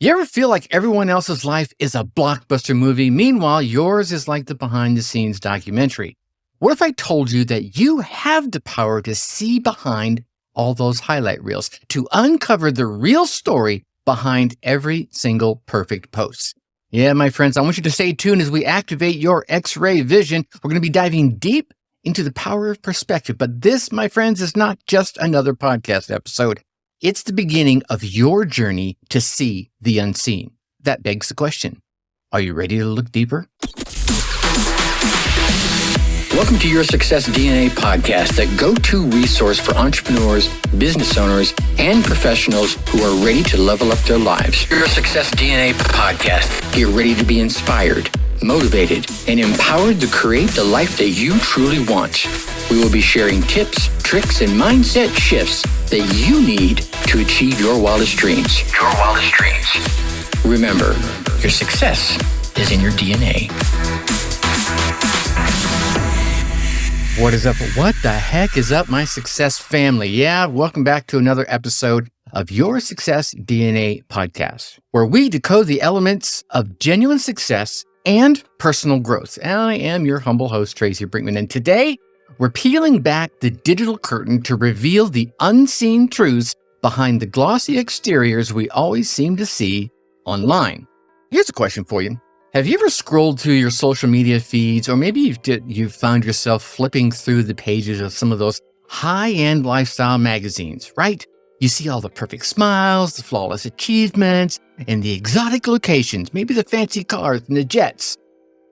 You ever feel like everyone else's life is a blockbuster movie? Meanwhile, yours is like the behind-the-scenes documentary. What if I told you that you have the power to see behind all those highlight reels, to uncover the real story behind every single perfect post? Yeah, my friends, I want you to stay tuned as we activate your X-ray vision. We're going to be diving deep into the power of perspective. But this, my friends, is not just another podcast episode. It's the beginning of your journey to see the unseen. That begs the question, are you ready to look deeper? Welcome to Your Success DNA podcast, the go-to resource for entrepreneurs, business owners, and professionals who are ready to level up their lives. Your Success DNA podcast. Get ready to be inspired, motivated, and empowered to create the life that you truly want. We will be sharing tips, tricks, and mindset shifts that you need to achieve your wildest dreams. Your wildest dreams. Remember, your success is in your DNA. What is up? What the heck is up, my success family? Yeah, welcome back to another episode of Your Success DNA podcast, where we decode the elements of genuine success and personal growth. And I am your humble host, Tracy Brinkman. And today, we're peeling back the digital curtain to reveal the unseen truths behind the glossy exteriors we always seem to see online. Here's a question for you. Have you ever scrolled through your social media feeds, or maybe you've found yourself flipping through the pages of some of those high-end lifestyle magazines, right? You see all the perfect smiles, the flawless achievements, and the exotic locations, maybe the fancy cars and the jets.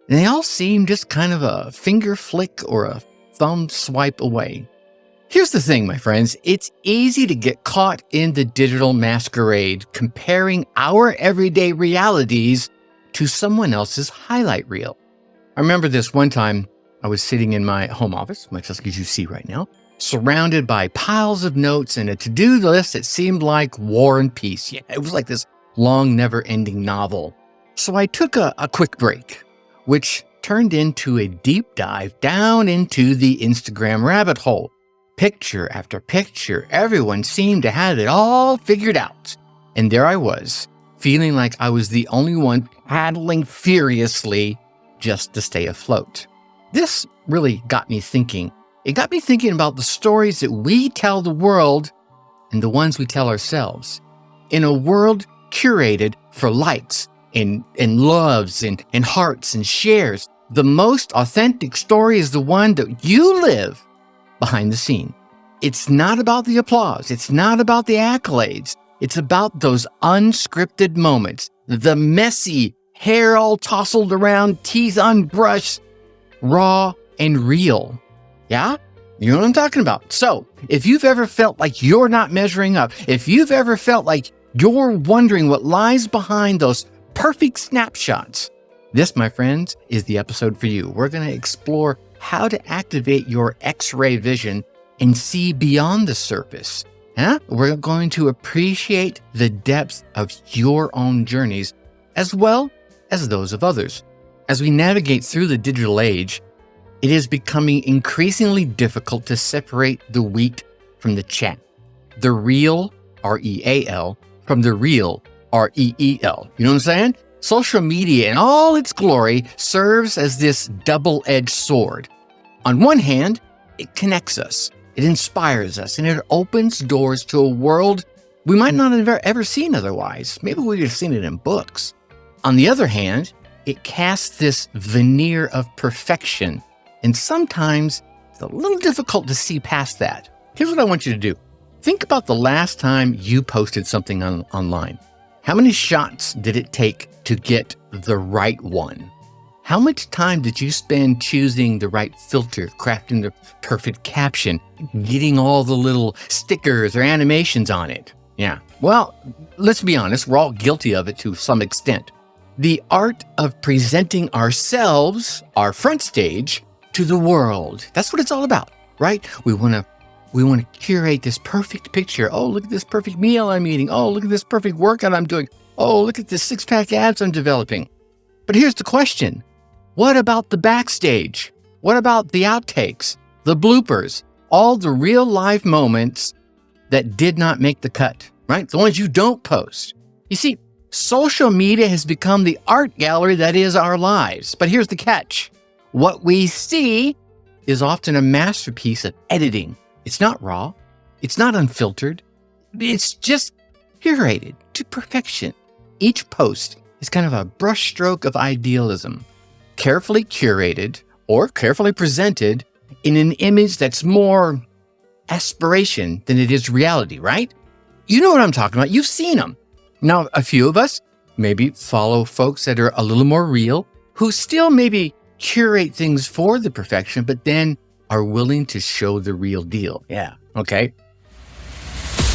And they all seem just kind of a finger flick or a thumb swipe away. Here's the thing, my friends. It's easy to get caught in the digital masquerade, comparing our everyday realities to someone else's highlight reel. I remember this one time I was sitting in my home office, much like as you see right now, surrounded by piles of notes and a to-do list that seemed like War and Peace. Yeah, it was like this long, never-ending novel. So I took a quick break, which turned into a deep dive down into the Instagram rabbit hole. Picture after picture, everyone seemed to have it all figured out. And there I was, feeling like I was the only one paddling furiously just to stay afloat. This really got me thinking. It got me thinking about the stories that we tell the world and the ones we tell ourselves. In a world curated for likes and loves and hearts and shares, the most authentic story is the one that you live behind the scene. It's not about the applause. It's not about the accolades. It's about those unscripted moments, the messy, hair all tousled around, teeth unbrushed, raw and real. Yeah? You know what I'm talking about. So, if you've ever felt like you're not measuring up, if you've ever felt like you're wondering what lies behind those perfect snapshots, this, my friends, is the episode for you. We're going to explore how to activate your X-ray vision and see beyond the surface. We're going to appreciate the depth of your own journeys as well as those of others. As we navigate through the digital age, it is becoming increasingly difficult to separate the wheat from the chaff, the real, R-E-A-L, from the real, R-E-E-L. You know what I'm saying? Social media in all its glory serves as this double-edged sword. On one hand, it connects us. It inspires us, and it opens doors to a world we might not have ever seen otherwise. Maybe we would have seen it in books. On the other hand, it casts this veneer of perfection, and sometimes it's a little difficult to see past that. Here's what I want you to do. Think about the last time you posted something online. How many shots did it take to get the right one? How much time did you spend choosing the right filter, crafting the perfect caption, getting all the little stickers or animations on it? Yeah. Well, let's be honest, we're all guilty of it to some extent. The art of presenting ourselves, our front stage, to the world. That's what it's all about, right? We want to curate this perfect picture. Oh, look at this perfect meal I'm eating. Oh, look at this perfect workout I'm doing. Oh, look at this six-pack abs I'm developing. But here's the question. What about the backstage? What about the outtakes, the bloopers, all the real life moments that did not make the cut, right? The ones you don't post. You see, Social media has become the art gallery that is our lives. But here's the catch. What we see is often a masterpiece of editing. It's not raw. It's not unfiltered. It's just curated to perfection. Each post is kind of a brushstroke of idealism, carefully curated or carefully presented in an image that's more aspiration than it is reality, right? You know what I'm talking about. You've seen them. Now, a few of us maybe follow folks that are a little more real, who still maybe curate things for the perfection, but then are willing to show the real deal. Yeah, okay.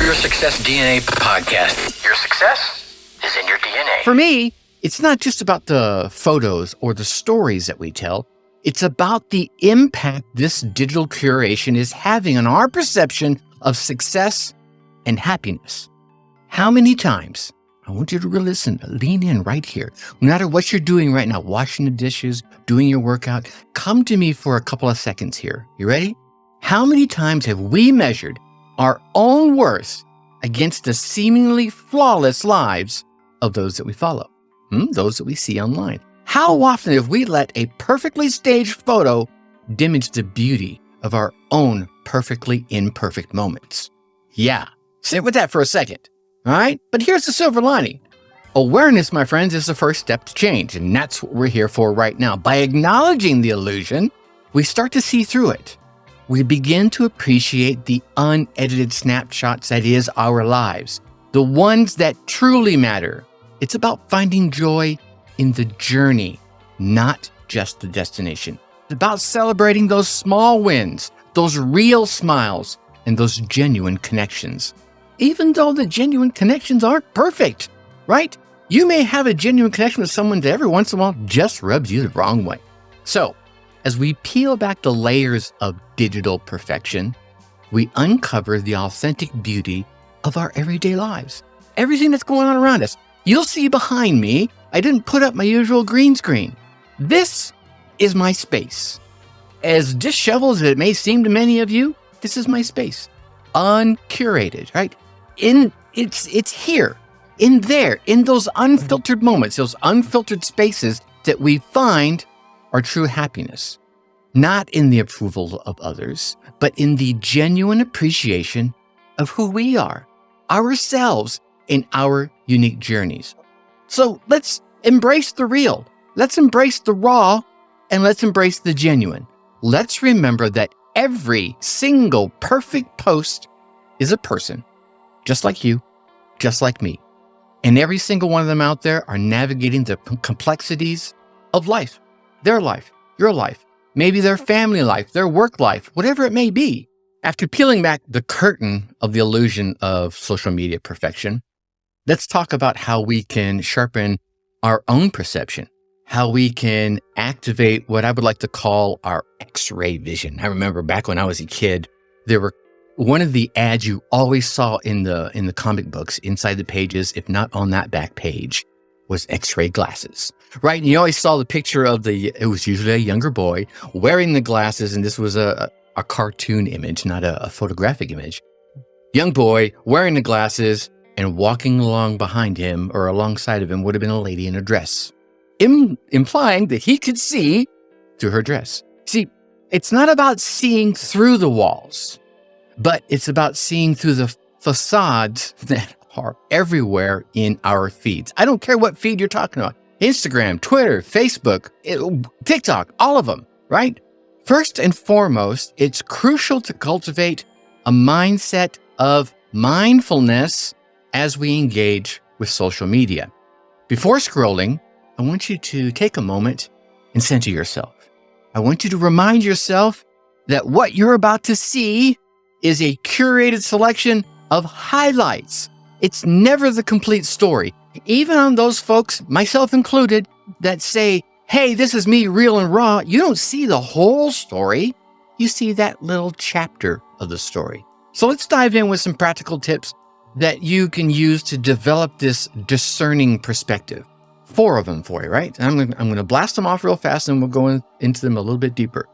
Your Success DNA podcast. Your success is in your DNA. For me, it's not just about the photos or the stories that we tell. It's about the impact this digital curation is having on our perception of success and happiness. How many times, I want you to really listen, lean in right here. No matter what you're doing right now, washing the dishes, doing your workout, come to me for a couple of seconds here. You ready? How many times have we measured our own worth against the seemingly flawless lives of those that we follow, those that we see online? How often have we let a perfectly staged photo diminish the beauty of our own perfectly imperfect moments? Yeah, sit with that for a second. All right, but here's the silver lining. Awareness, my friends, is the first step to change, and that's what we're here for right now. By acknowledging the illusion, we start to see through it. We begin to appreciate the unedited snapshots that is our lives, the ones that truly matter. It's about finding joy in the journey, not just the destination. It's about celebrating those small wins, those real smiles, and those genuine connections. Even though the genuine connections aren't perfect, right? You may have a genuine connection with someone that every once in a while just rubs you the wrong way. So, as we peel back the layers of digital perfection, we uncover the authentic beauty of our everyday lives. Everything that's going on around us. You'll see behind me, I didn't put up my usual green screen. This is my space. As disheveled as it may seem to many of you, this is my space. Uncurated, right? It's here, in there, in those unfiltered moments, those unfiltered spaces that we find our true happiness. Not in the approval of others, but in the genuine appreciation of who we are, ourselves, in our unique journeys. So let's embrace the real. Let's embrace the raw, and let's embrace the genuine. Let's remember that every single perfect post is a person, just like you, just like me. And every single one of them out there are navigating the complexities of life, their life, your life, maybe their family life, their work life, whatever it may be. After peeling back the curtain of the illusion of social media perfection, let's talk about how we can sharpen our own perception, how we can activate what I would like to call our X-ray vision. I remember back when I was a kid, there were one of the ads you always saw in the comic books inside the pages, if not on that back page, was X-ray glasses, right? And you always saw the picture of it was usually a younger boy wearing the glasses, and this was a cartoon image, not a photographic image. Young boy wearing the glasses, and walking along behind him or alongside of him would have been a lady in a dress, implying that he could see through her dress. See, it's not about seeing through the walls, but it's about seeing through the facades that are everywhere in our feeds. I don't care what feed you're talking about. Instagram, Twitter, Facebook, TikTok, all of them, right? First and foremost, it's crucial to cultivate a mindset of mindfulness as we engage with social media. Before scrolling, I want you to take a moment and center yourself. I want you to remind yourself that what you're about to see is a curated selection of highlights. It's never the complete story. Even on those folks, myself included, that say, hey, this is me real and raw, you don't see the whole story. You see that little chapter of the story. So let's dive in with some practical tips that you can use to develop this discerning perspective. 4 of them for you, right? I'm going to blast them off real fast and we'll go into them a little bit deeper.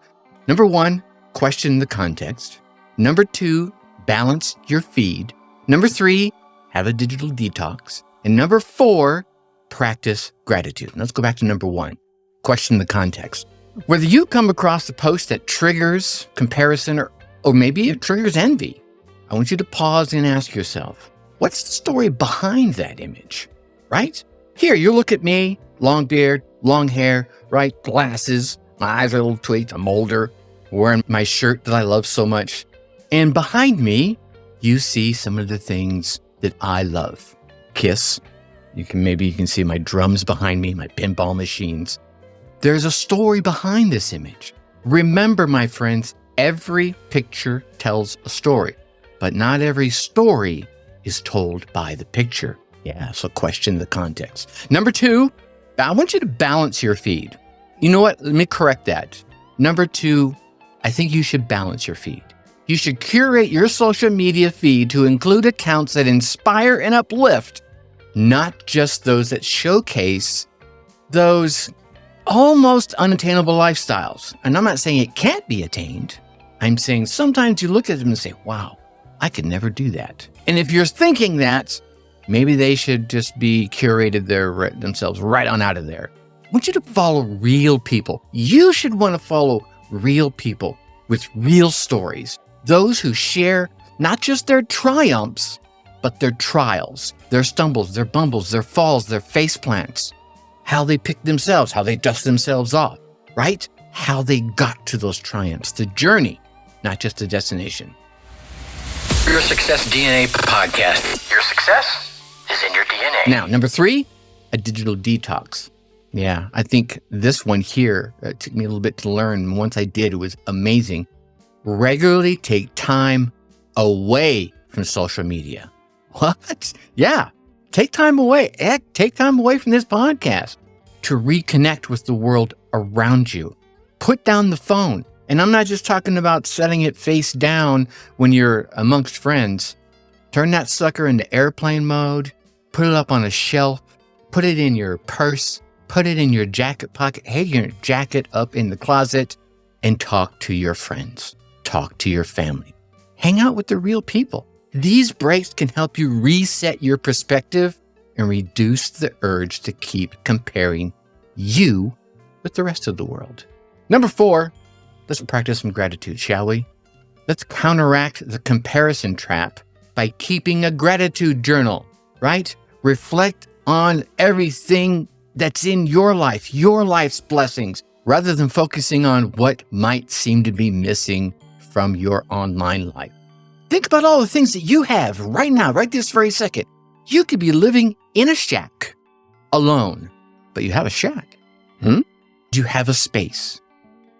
Number 1, question the context. Number 2, balance your feed. Number 3, have a digital detox. And number 4, practice gratitude. Let's go back to number 1. Question the context. Whether you come across a post that triggers comparison or maybe it triggers envy, I want you to pause and ask yourself, what's the story behind that image, right? Here, you look at me, long beard, long hair, right? Glasses, my eyes are a little tweaked, I'm older, wearing my shirt that I love so much. And behind me, you see some of the things that I love. Kiss. You can see my drums behind me, my pinball machines. There's a story behind this image. Remember, my friends, every picture tells a story, but not every story is told by the picture. Yeah, so question the context. Number 2, I want you to balance your feed. You know what? Let me correct that. Number 2, I think you should balance your feed. You should curate your social media feed to include accounts that inspire and uplift, not just those that showcase those almost unattainable lifestyles. And I'm not saying it can't be attained. I'm saying sometimes you look at them and say, wow, I could never do that. And if you're thinking that, maybe they should just be curated themselves right on out of there. I want you to follow real people. You should want to follow real people with real stories. Those who share not just their triumphs, but their trials, their stumbles, their bumbles, their falls, their face plants, how they pick themselves, how they dust themselves off, right? How they got to those triumphs, the journey, not just the destination. Your Success DNA podcast. Your success is in your DNA. Now, number 3, a digital detox. Yeah, I think this one here took me a little bit to learn. Once I did, it was amazing. Regularly take time away from social media. What? Yeah. Take time away. Heck, take time away from this podcast to reconnect with the world around you. Put down the phone. And I'm not just talking about setting it face down when you're amongst friends. Turn that sucker into airplane mode. Put it up on a shelf. Put it in your purse. Put it in your jacket pocket. Hey, your jacket up in the closet. And talk to your friends. Talk to your family. Hang out with the real people. These breaks can help you reset your perspective and reduce the urge to keep comparing you with the rest of the world. Number 4, let's practice some gratitude, shall we? Let's counteract the comparison trap by keeping a gratitude journal, right? Reflect on everything that's in your life, your life's blessings, rather than focusing on what might seem to be missing from your online life. Think about all the things that you have right now, right this very second. You could be living in a shack alone, but you have a shack. You have a space.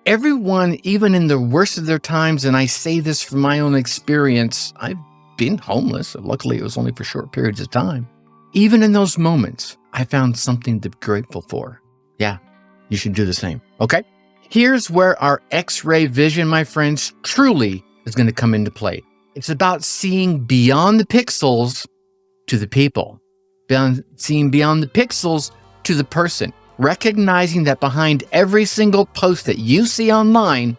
Everyone, even in the worst of their times, and I say this from my own experience, I've been homeless. Luckily, it was only for short periods of time. Even in those moments, I found something to be grateful for. Yeah, you should do the same. Okay? Here's where our X-ray vision, my friends, truly is going to come into play. It's about seeing beyond the pixels to the people, seeing beyond the pixels to the person, recognizing that behind every single post that you see online,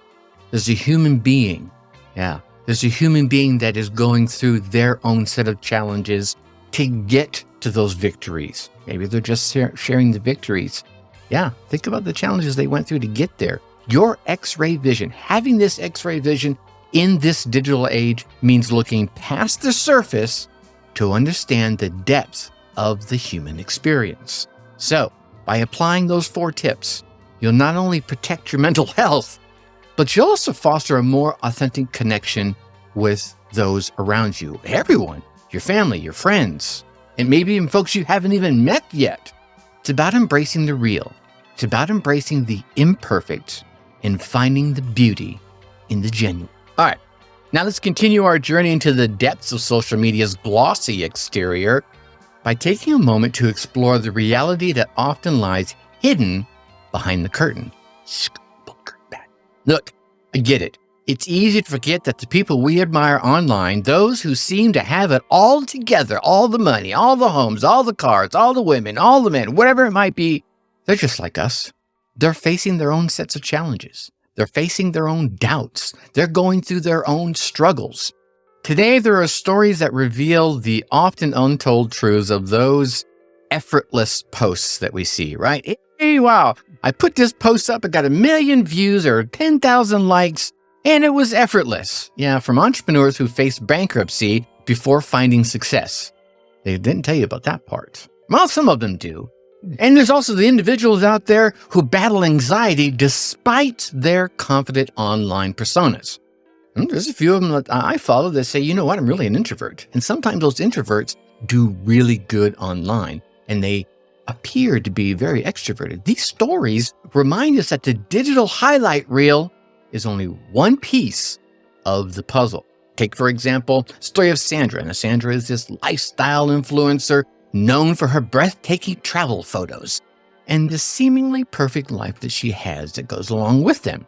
there's a human being. Yeah, there's a human being that is going through their own set of challenges to get to those victories. Maybe they're just sharing the victories. Yeah, think about the challenges they went through to get there. Your X-ray vision, having this X-ray vision in this digital age means looking past the surface to understand the depth of the human experience. So, by applying those 4 tips, you'll not only protect your mental health, but you'll also foster a more authentic connection with those around you. Everyone, your family, your friends, and maybe even folks you haven't even met yet. It's about embracing the real. It's about embracing the imperfect and finding the beauty in the genuine. All right, now let's continue our journey into the depths of social media's glossy exterior by taking a moment to explore the reality that often lies hidden behind the curtain. Look, I get it. It's easy to forget that the people we admire online, those who seem to have it all together, all the money, all the homes, all the cars, all the women, all the men, whatever it might be, they're just like us. They're facing their own sets of challenges. They're facing their own doubts. They're going through their own struggles. Today, there are stories that reveal the often untold truths of those effortless posts that we see, right? Hey, wow, I put this post up, it got 1 million views or 10,000 likes, and it was effortless. Yeah, from entrepreneurs who faced bankruptcy before finding success. They didn't tell you about that part. Well, some of them do. And there's also the individuals out there who battle anxiety despite their confident online personas. And there's a few of them that I follow that say, you know what, I'm really an introvert. And sometimes those introverts do really good online, and they appear to be very extroverted. These stories remind us that the digital highlight reel is only one piece of the puzzle. Take, for example, the story of Sandra. Now, Sandra is this lifestyle influencer known for her breathtaking travel photos and the seemingly perfect life that she has that goes along with them.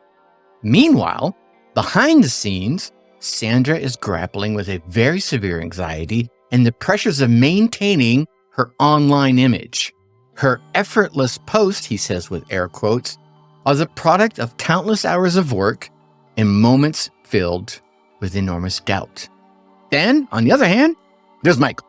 Meanwhile, behind the scenes, Sandra is grappling with a very severe anxiety and the pressures of maintaining her online image. Her effortless posts, he says with air quotes, are the product of countless hours of work and moments filled with enormous doubt. Then, on the other hand, there's Michael.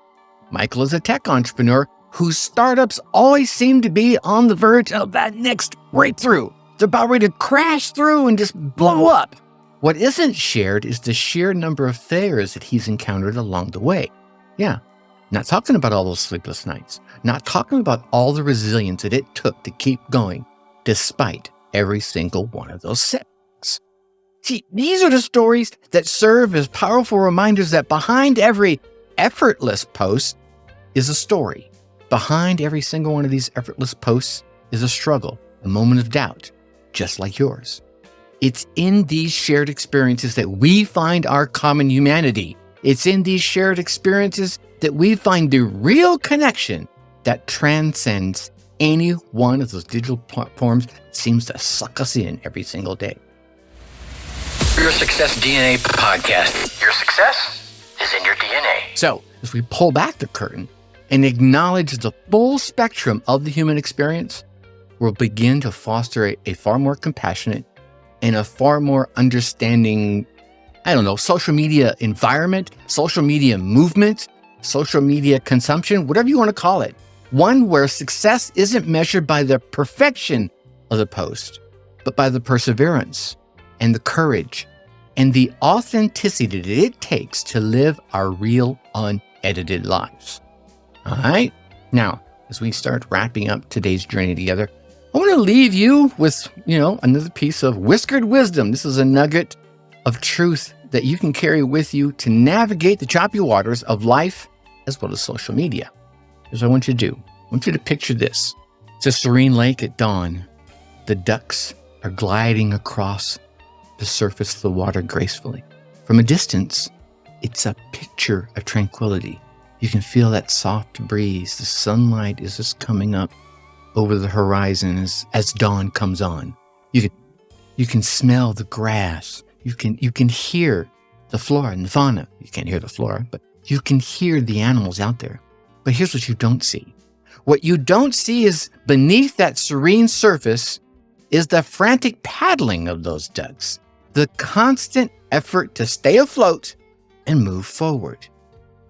Michael is a tech entrepreneur whose startups always seem to be on the verge of that next breakthrough. They're about ready to crash through and just blow up. What isn't shared is the sheer number of failures that he's encountered along the way. Yeah, not talking about all those sleepless nights, not talking about all the resilience that it took to keep going despite every single one of those setbacks. See, these are the stories that serve as powerful reminders that behind every effortless post is a story. Behind every single one of these effortless posts is a struggle, a moment of doubt, just like yours. It's in these shared experiences that we find our common humanity. It's in these shared experiences that we find the real connection that transcends any one of those digital platforms that seems to suck us in every single day. Your Success DNA podcast. Your success is in your DNA. So, as we pull back the curtain and acknowledge the full spectrum of the human experience, we'll begin to foster a far more compassionate and a far more understanding, social media environment, social media movement, social media consumption, whatever you want to call it. One where success isn't measured by the perfection of the post, but by the perseverance and the courage and the authenticity that it takes to live our real, unedited lives. All right? Now, as we start wrapping up today's journey together, I want to leave you with, another piece of whiskered wisdom. This is a nugget of truth that you can carry with you to navigate the choppy waters of life as well as social media. Here's what I want you to do. I want you to picture this. It's a serene lake at dawn. The ducks are gliding across the surface of the water gracefully. From a distance, it's a picture of tranquility. You can feel that soft breeze. The sunlight is just coming up over the horizon as dawn comes on. You can smell the grass. You can hear the flora and the fauna. You can't hear the flora, but you can hear the animals out there. But here's what you don't see. What you don't see is beneath that serene surface is the frantic paddling of those ducks, the constant effort to stay afloat and move forward.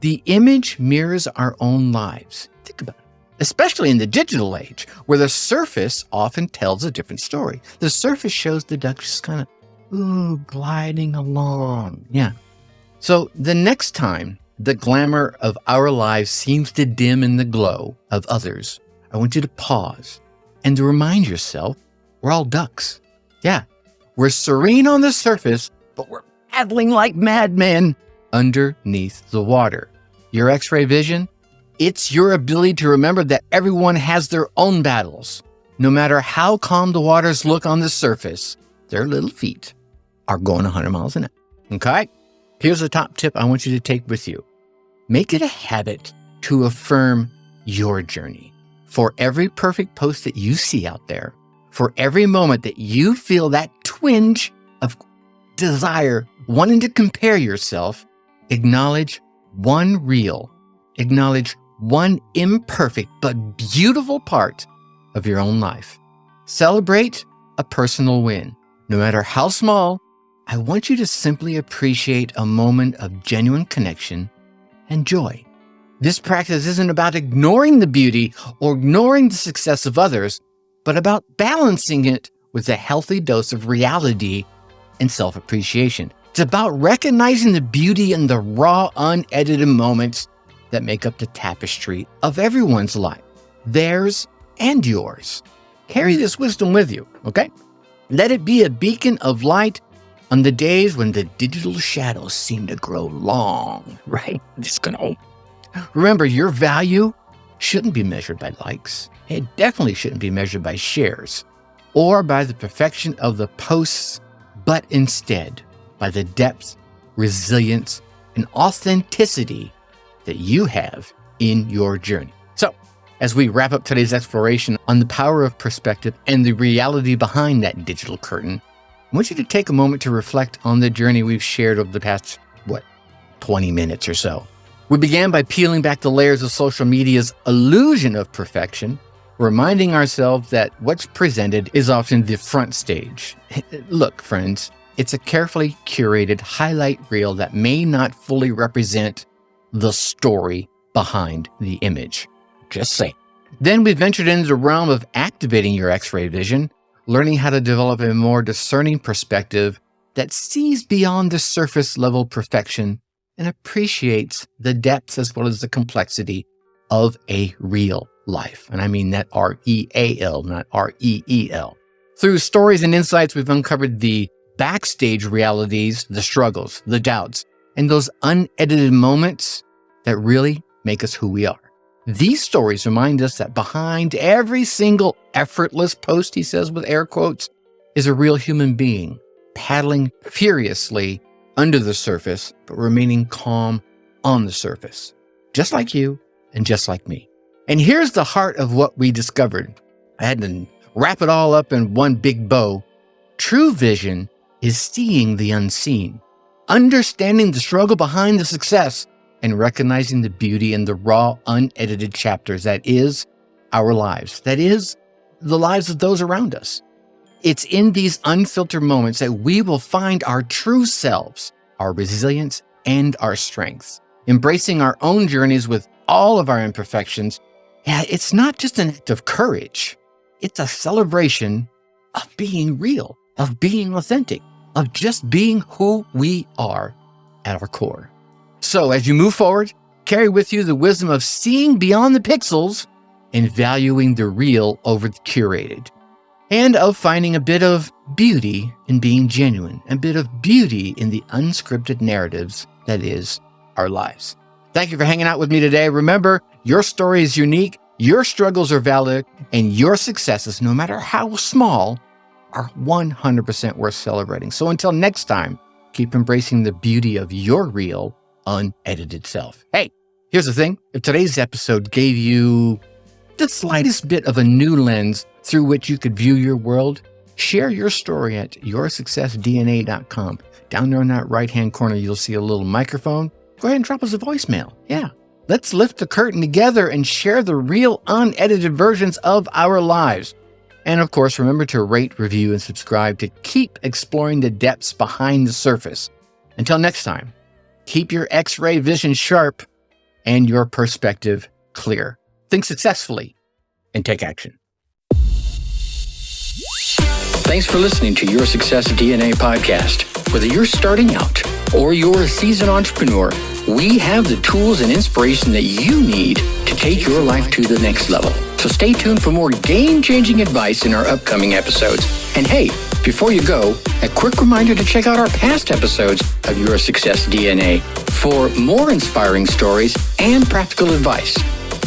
The image mirrors our own lives. Think about it. Especially in the digital age, where the surface often tells a different story. The surface shows the ducks just kind of, gliding along. Yeah. So the next time the glamour of our lives seems to dim in the glow of others, I want you to pause and to remind yourself, we're all ducks. Yeah. We're serene on the surface, but we're paddling like madmen underneath the water. Your X-ray vision? It's your ability to remember that everyone has their own battles. No matter how calm the waters look on the surface, their little feet are going 100 miles an hour. Okay? Here's the top tip I want you to take with you. Make it a habit to affirm your journey. For every perfect post that you see out there, for every moment that you feel that twinge of desire, wanting to compare yourself, acknowledge one real, acknowledge one imperfect but beautiful part of your own life. Celebrate a personal win. No matter how small, I want you to simply appreciate a moment of genuine connection and joy. This practice isn't about ignoring the beauty or ignoring the success of others, but about balancing it with a healthy dose of reality and self-appreciation. It's about recognizing the beauty in the raw, unedited moments that make up the tapestry of everyone's life, theirs and yours. Carry this wisdom with you, okay? Let it be a beacon of light on the days when the digital shadows seem to grow long, right? Remember, your value shouldn't be measured by likes. It definitely shouldn't be measured by shares or by the perfection of the posts, but instead by the depth, resilience, and authenticity that you have in your journey. So, as we wrap up today's exploration on the power of perspective and the reality behind that digital curtain, I want you to take a moment to reflect on the journey we've shared over the past, 20 minutes or so. We began by peeling back the layers of social media's illusion of perfection, reminding ourselves that what's presented is often the front stage. Look, friends, it's a carefully curated highlight reel that may not fully represent the story behind the image. Just say. Then we ventured into the realm of activating your X-ray vision, learning how to develop a more discerning perspective that sees beyond the surface level perfection and appreciates the depths as well as the complexity of a real life. And I mean that R-E-A-L, not R-E-E-L. Through stories and insights, we've uncovered the backstage realities, the struggles, the doubts, and those unedited moments that really make us who we are. These stories remind us that behind every single effortless post, he says with air quotes, is a real human being paddling furiously under the surface, but remaining calm on the surface, just like you and just like me. And here's the heart of what we discovered. I had to wrap it all up in one big bow. True vision is seeing the unseen, understanding the struggle behind the success, and recognizing the beauty in the raw, unedited chapters that is our lives, that is the lives of those around us. It's in these unfiltered moments that we will find our true selves, our resilience, and our strengths. Embracing our own journeys with all of our imperfections, it's not just an act of courage. It's a celebration of being real, of being authentic, of just being who we are at our core. So as you move forward, carry with you the wisdom of seeing beyond the pixels and valuing the real over the curated, and of finding a bit of beauty in being genuine, a bit of beauty in the unscripted narratives that is our lives. Thank you for hanging out with me today. Remember, your story is unique, your struggles are valid, and your successes, no matter how small, are 100% worth celebrating. So until next time, keep embracing the beauty of your real, unedited self. Hey, here's the thing. If today's episode gave you the slightest bit of a new lens through which you could view your world, share your story at yoursuccessdna.com. Down there in that right-hand corner, you'll see a little microphone. Go ahead and drop us a voicemail. Yeah. Let's lift the curtain together and share the real, unedited versions of our lives. And of course, remember to rate, review, and subscribe to keep exploring the depths behind the surface. Until next time, keep your X-ray vision sharp and your perspective clear. Think successfully and take action. Thanks for listening to Your Success DNA podcast. Whether you're starting out or you're a seasoned entrepreneur, we have the tools and inspiration that you need to take your life to the next level. So stay tuned for more game-changing advice in our upcoming episodes. And hey, before you go, a quick reminder to check out our past episodes of Your Success DNA for more inspiring stories and practical advice.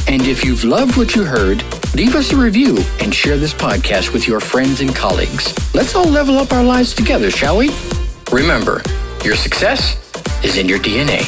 And if you've loved what you heard, leave us a review and share this podcast with your friends and colleagues. Let's all level up our lives together, shall we? Remember, your success is in your DNA.